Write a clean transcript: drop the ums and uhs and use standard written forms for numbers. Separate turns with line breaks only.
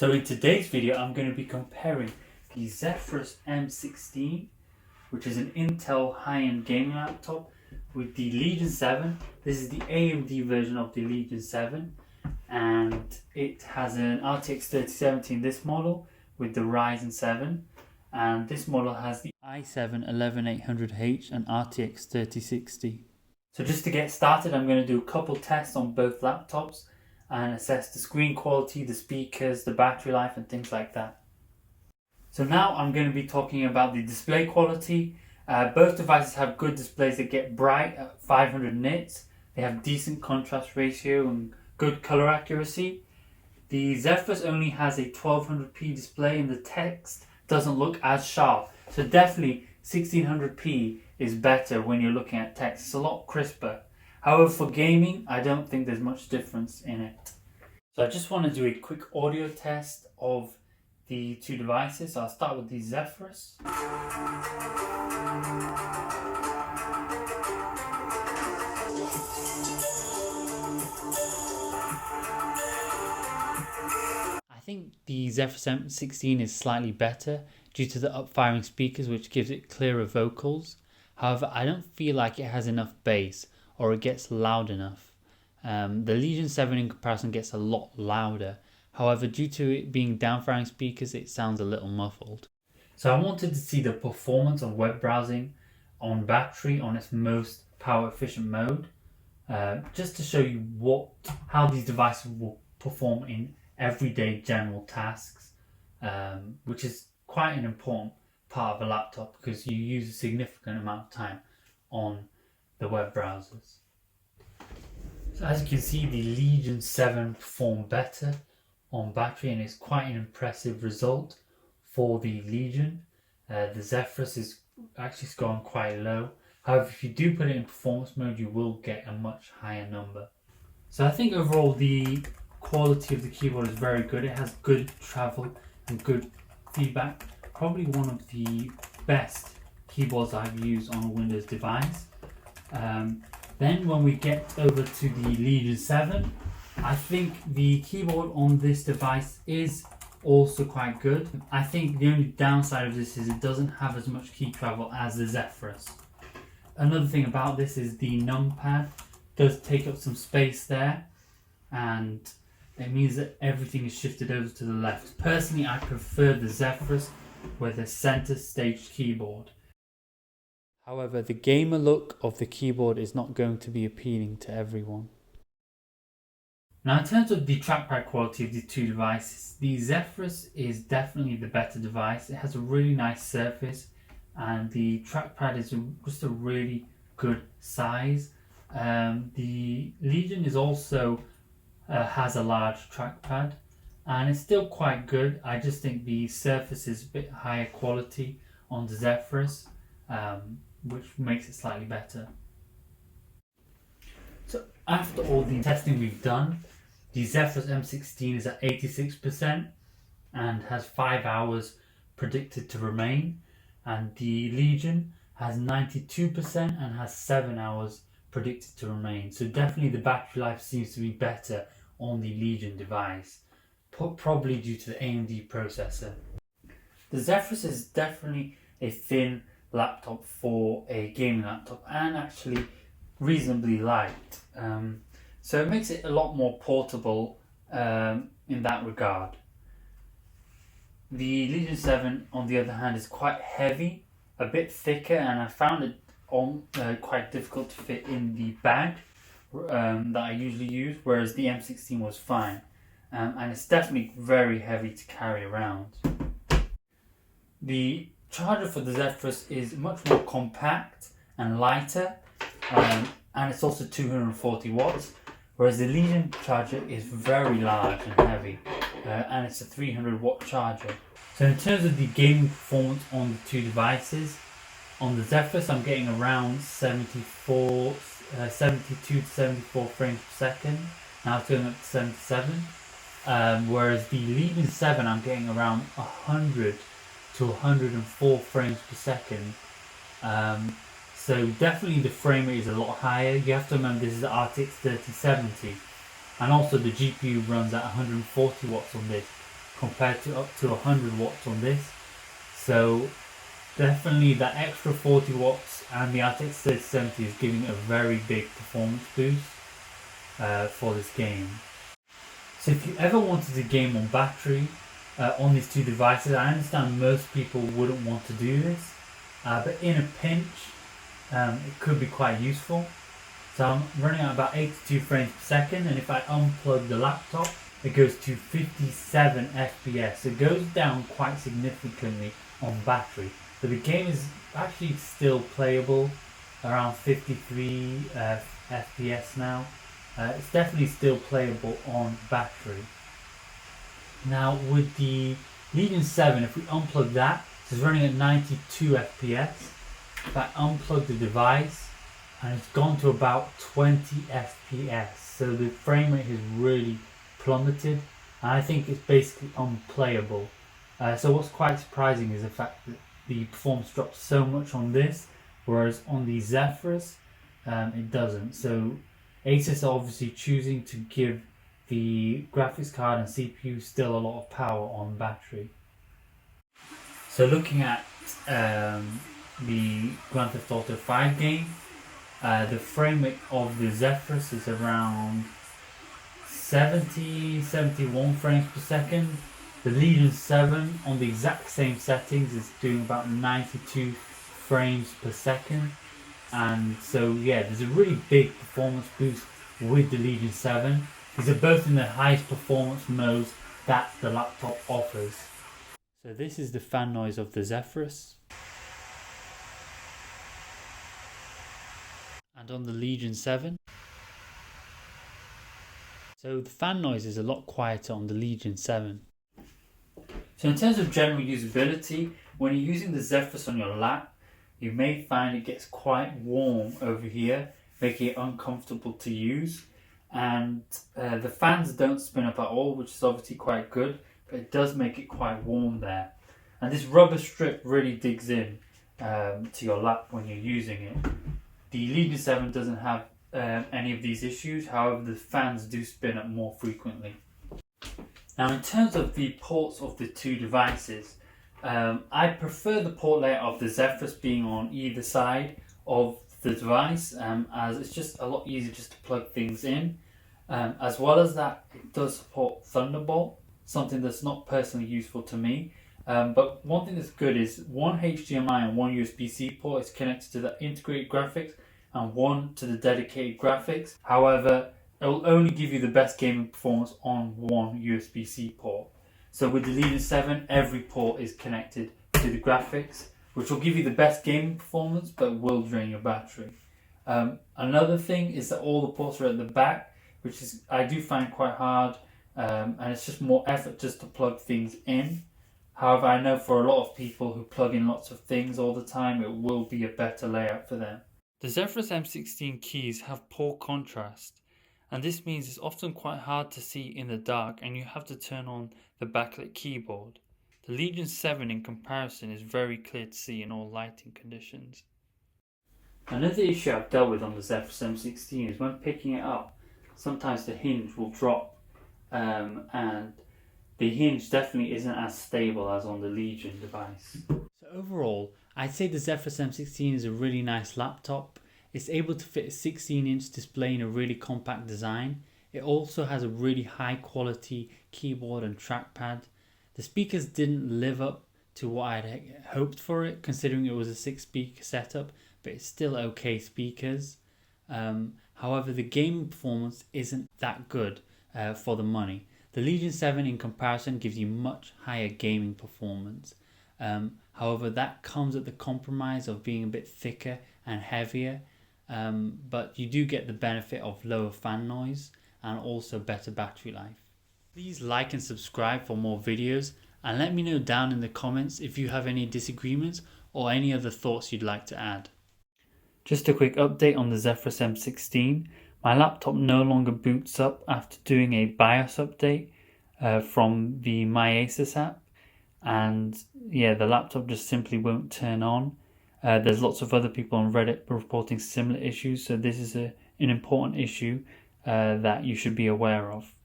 So in today's video, I'm going to be comparing the Zephyrus M16, which is an Intel high-end gaming laptop, with the Legion 7. This is the AMD version of the Legion 7, and it has an RTX 3070 in this model with the Ryzen 7, and this model has the i7-11800H and RTX 3060. So just to get started, I'm going to do a couple tests on both laptops and assess the screen quality, the speakers, the battery life and things like that. So now I'm going to be talking about the display quality. Both devices have good displays that get bright at 500 nits. They have decent contrast ratio and good color accuracy. The Zephyrus only has a 1200p display and the text doesn't look as sharp. So definitely 1600p is better when you're looking at text. It's a lot crisper. However, for gaming, I don't think there's much difference in it. So I just want to do a quick audio test of the two devices. So I'll start with the Zephyrus. I think the Zephyrus M16 is slightly better due to the up-firing speakers, which gives it clearer vocals. However, I don't feel like it has enough bass or it gets loud enough. The Legion 7 in comparison gets a lot louder. However, due to it being down-firing speakers, it sounds a little muffled. So I wanted to see the performance of web browsing on battery on its most power-efficient mode, just to show you how these devices will perform in everyday general tasks, which is quite an important part of a laptop because you use a significant amount of time on the web browsers. So as you can see, the Legion 7 performed better on battery and it's quite an impressive result for the Legion. The Zephyrus is actually scoring quite low. However, if you do put it in performance mode, you will get a much higher number. So I think overall the quality of the keyboard is very good. It has good travel and good feedback. Probably one of the best keyboards I've used on a Windows device. Then when we get over to the Legion 7, I think the keyboard on this device is also quite good. I think the only downside of this is it doesn't have as much key travel as the Zephyrus. Another thing about this is the numpad does take up some space there, and it means that everything is shifted over to the left. Personally, I prefer the Zephyrus with a center staged keyboard. However, the gamer look of the keyboard is not going to be appealing to everyone. Now, in terms of the trackpad quality of the two devices, the Zephyrus is definitely the better device. It has a really nice surface and the trackpad is just a really good size. The Legion is also has a large trackpad and it's still quite good. I just think the surface is a bit higher quality on the Zephyrus, which makes it slightly better. So after all the testing we've done, the Zephyrus M16 is at 86% and has 5 hours predicted to remain, and the Legion has 92% and has 7 hours predicted to remain. So definitely the battery life seems to be better on the Legion device, probably due to the AMD processor. The Zephyrus is definitely a thin laptop for a gaming laptop and actually reasonably light. So it makes it a lot more portable in that regard. The Legion 7 on the other hand is quite heavy, a bit thicker, and I found it quite difficult to fit in the bag that I usually use, whereas the M16 was fine. And it's definitely very heavy to carry around. The charger for the Zephyrus is much more compact and lighter, and it's also 240 watts, whereas the Legion charger is very large and heavy, and it's a 300 watt charger. So in terms of the gaming performance on the two devices, on the Zephyrus I'm getting around 72 to 74 frames per second. Now it's going up to 77, whereas the Legion 7 I'm getting around 100 to 104 frames per second. So definitely the frame rate is a lot higher. You have to remember this is RTX 3070, and also the GPU runs at 140 watts on this, compared to up to 100 watts on this. So definitely that extra 40 watts and the RTX 3070 is giving a very big performance boost for this game. So if you ever wanted to game on battery on these two devices, I understand most people wouldn't want to do this, but in a pinch it could be quite useful. So I'm running at about 82 frames per second, and if I unplug the laptop it goes to 57 FPS. It goes down quite significantly on battery, but the game is actually still playable around 53 FPS now. It's definitely still playable on battery. Now with the Legion 7, if we unplug that, it's running at 92 FPS. If I unplug the device, and it's gone to about 20 FPS, so the frame rate has really plummeted, and I think it's basically unplayable. So what's quite surprising is the fact that the performance drops so much on this, whereas on the Zephyrus it doesn't. So Asus are obviously choosing to give the graphics card and CPU still a lot of power on battery. So looking at the Grand Theft Auto 5 game, the frame rate of the Zephyrus is around 71 frames per second. The Legion 7 on the exact same settings is doing about 92 frames per second. And so yeah, there's a really big performance boost with the Legion 7. These are both in the highest performance modes that the laptop offers. So this is the fan noise of the Zephyrus. And on the Legion 7. So the fan noise is a lot quieter on the Legion 7. So in terms of general usability, when you're using the Zephyrus on your lap, you may find it gets quite warm over here, making it uncomfortable to use. And the fans don't spin up at all, which is obviously quite good, but it does make it quite warm there. And this rubber strip really digs in to your lap when you're using it. The Legion 7 doesn't have any of these issues, however the fans do spin up more frequently. Now in terms of the ports of the two devices, I prefer the port layout of the Zephyrus being on either side of the device, as it's just a lot easier just to plug things in. As well as that, it does support Thunderbolt, something that's not personally useful to me. But one thing that's good is one HDMI and one USB-C port is connected to the integrated graphics and one to the dedicated graphics. However, it will only give you the best gaming performance on one USB-C port. So with the Legion 7, every port is connected to the graphics, which will give you the best gaming performance but will drain your battery. Another thing is that all the ports are at the back, which is I do find quite hard, and it's just more effort just to plug things in. However, I know for a lot of people who plug in lots of things all the time, it will be a better layout for them. The Zephyrus M16 keys have poor contrast, and this means it's often quite hard to see in the dark and you have to turn on the backlit keyboard. The Legion 7 in comparison is very clear to see in all lighting conditions. Another issue I've dealt with on the Zephyrus M16 is when picking it up, sometimes the hinge will drop, and the hinge definitely isn't as stable as on the Legion device. So overall, I'd say the Zephyrus M16 is a really nice laptop. It's able to fit a 16-inch display in a really compact design. It also has a really high quality keyboard and trackpad. The speakers didn't live up to what I'd hoped for it, considering it was a 6-speaker setup, but it's still okay speakers. However, the gaming performance isn't that good for the money. The Legion 7 in comparison gives you much higher gaming performance. However, that comes at the compromise of being a bit thicker and heavier, but you do get the benefit of lower fan noise and also better battery life. Please like and subscribe for more videos, and let me know down in the comments if you have any disagreements or any other thoughts you'd like to add. Just a quick update on the Zephyrus M16. My laptop no longer boots up after doing a BIOS update from the My Asus app, and yeah, the laptop just simply won't turn on. There's lots of other people on Reddit reporting similar issues, so this is an important issue that you should be aware of.